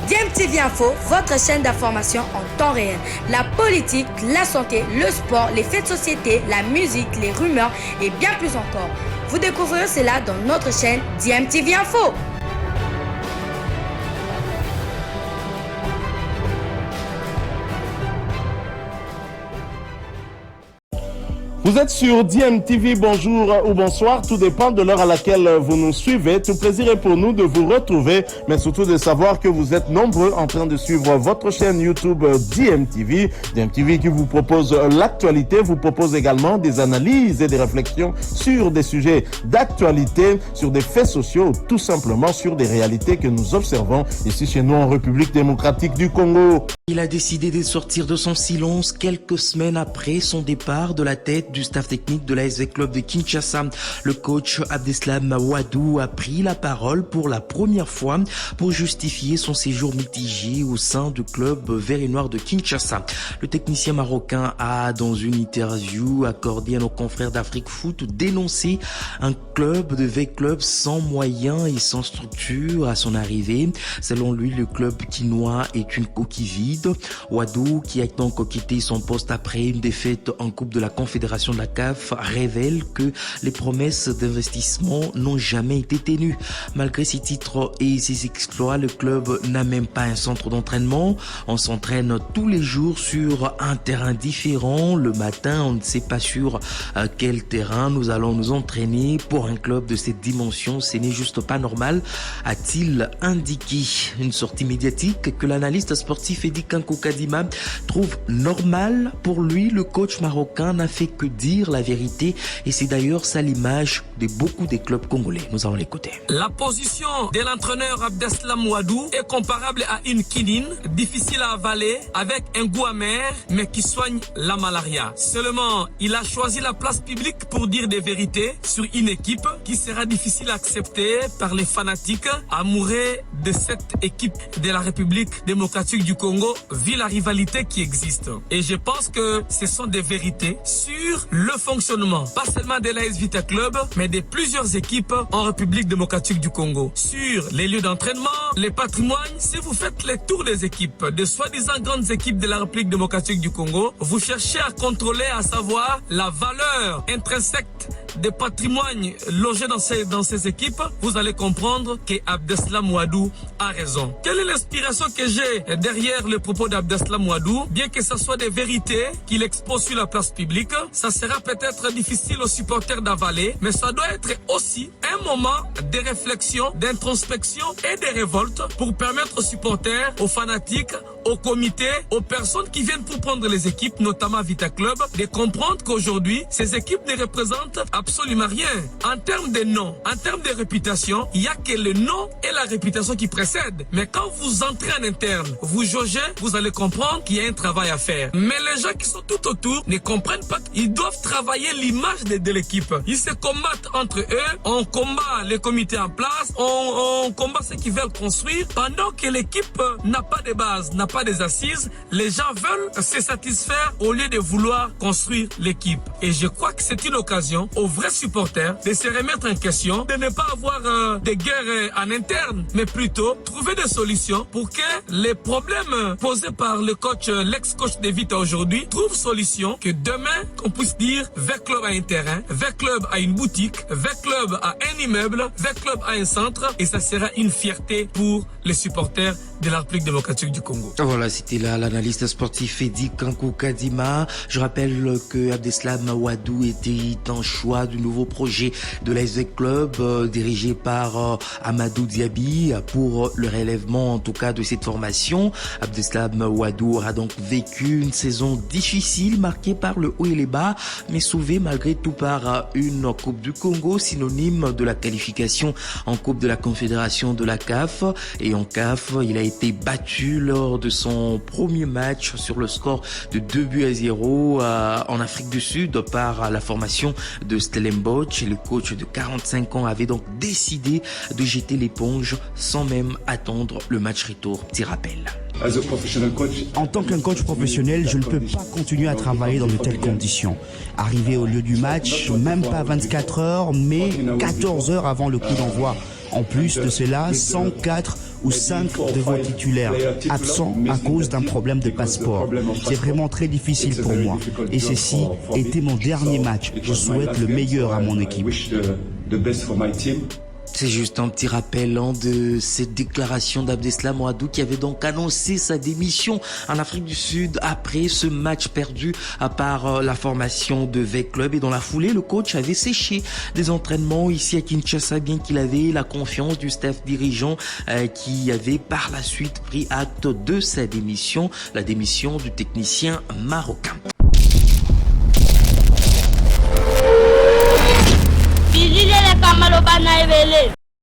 DMTV Info, votre chaîne d'information en temps réel. La politique, la santé, le sport, les faits de société, la musique, les rumeurs et bien plus encore. Vous découvrirez cela dans notre chaîne DMTV Info. Vous êtes sur DMTV, bonjour ou bonsoir, tout dépend de l'heure à laquelle vous nous suivez. Tout plaisir est pour nous de vous retrouver, mais surtout de savoir que vous êtes nombreux en train de suivre votre chaîne YouTube DMTV. DMTV qui vous propose l'actualité, vous propose également des analyses et des réflexions sur des sujets d'actualité, sur des faits sociaux, tout simplement sur des réalités que nous observons ici chez nous en République démocratique du Congo. Il a décidé de sortir de son silence quelques semaines après son départ de la tête du staff technique de l'ASV Club de Kinshasa. Le coach Abdeslam Ouadou a pris la parole pour la première fois pour justifier son séjour mitigé au sein du club vert et noir de Kinshasa. Le technicien marocain a, dans une interview accordée à nos confrères d'Afrique Foot, dénoncé un club de V-Club sans moyens et sans structure à son arrivée. Selon lui, le club quinois est une coquille vide. Ouadou, qui a donc quitté son poste après une défaite en Coupe de la Confédération de la CAF, révèle que les promesses d'investissement n'ont jamais été tenues. Malgré ses titres et ses exploits, le club n'a même pas un centre d'entraînement. On s'entraîne tous les jours sur un terrain différent. Le matin, on ne sait pas sur quel terrain nous allons nous entraîner. Pour un club de cette dimension, ce n'est juste pas normal, a-t-il indiqué. Une sortie médiatique que l'analyste sportif Edi Kankou Kadima trouve normal. Pour lui, le coach marocain n'a fait que dire la vérité et c'est d'ailleurs ça l'image de beaucoup des clubs congolais. Nous allons l'écouter. La position de l'entraîneur Abdeslam Ouadou est comparable à une quinine, difficile à avaler, avec un goût amer, mais qui soigne la malaria. Seulement, il a choisi la place publique pour dire des vérités sur une équipe qui sera difficile à accepter par les fanatiques amoureux de cette équipe de la République démocratique du Congo, vu la rivalité qui existe. Et je pense que ce sont des vérités sur le fonctionnement, pas seulement de l'AS Vita Club, mais de plusieurs équipes en République démocratique du Congo. Sur les lieux d'entraînement, les patrimoines, si vous faites les tours des équipes, de soi-disant grandes équipes de la République démocratique du Congo, vous cherchez à contrôler, à savoir la valeur intrinsèque des patrimoines logés dans ces équipes, vous allez comprendre que Abdeslam Ouadou a raison. Quelle est l'inspiration que j'ai derrière le propos d'Abdeslam Ouadou? Bien que ce soit des vérités qu'il expose sur la place publique, ça sera peut-être difficile aux supporters d'avaler, mais ça doit être aussi un moment de réflexion, d'introspection et de révolte pour permettre aux supporters, aux fanatiques, aux comités, aux personnes qui viennent pour prendre les équipes, notamment Vita Club, de comprendre qu'aujourd'hui, ces équipes ne représentent absolument rien. En termes de nom, en termes de réputation, il n'y a que le nom et la réputation qui précèdent. Mais quand vous entrez en interne, vous jaugez, vous allez comprendre qu'il y a un travail à faire. Mais les gens qui sont tout autour ne comprennent pas qu'ils doivent travailler l'image de l'équipe. Ils se combattent entre eux, on combat les comités en place, on combat ceux qui veulent construire, pendant que l'équipe n'a pas de base, n'a pas des assises, les gens veulent se satisfaire au lieu de vouloir construire l'équipe. Et je crois que c'est une occasion aux vrais supporters de se remettre en question, de ne pas avoir des guerres en interne, mais plutôt trouver des solutions pour que les problèmes posés par le coach, l'ex-coach de Vita aujourd'hui, trouvent solution, que demain, qu'on puisse dire V-Club a un terrain, V-Club a une boutique, V-Club a un immeuble, V-Club a un centre, et ça sera une fierté pour les supporters de la République démocratique du Congo. Voilà, c'était là l'analyste sportif Edi Kankou Kadima. Je rappelle que Abdeslam Ouadou était un choix du nouveau projet de l'ASV Club dirigé par Amadou Diaby pour le relèvement en tout cas de cette formation. Abdeslam Ouadou aura donc vécu une saison difficile marquée par le haut et les bas, mais sauvée malgré tout par une Coupe du Congo, synonyme de la qualification en Coupe de la Confédération de la CAF. Et en CAF, il a été battu lors de son premier match sur le score de 2-0 en Afrique du Sud par la formation de Stellenbosch. Le coach de 45 ans avait donc décidé de jeter l'éponge sans même attendre le match retour. Petit rappel. En tant qu'un coach professionnel, je ne peux pas continuer à travailler dans de telles conditions. Arriver au lieu du match, même pas 24 heures, mais 14 heures avant le coup d'envoi. En plus de cela, 104 ou 5 de vos titulaires absents à cause d'un problème de passeport. C'est vraiment très difficile pour moi. Et ceci était mon dernier match. Je souhaite le meilleur à mon équipe. C'est juste un petit rappel de cette déclaration d'Abdeslam Ouadou qui avait donc annoncé sa démission en Afrique du Sud après ce match perdu par la formation de V Club. Et dans la foulée, le coach avait séché des entraînements ici à Kinshasa, bien qu'il avait la confiance du staff dirigeant qui avait par la suite pris acte de sa démission, la démission du technicien marocain. Bizile le kamaloba na ebele.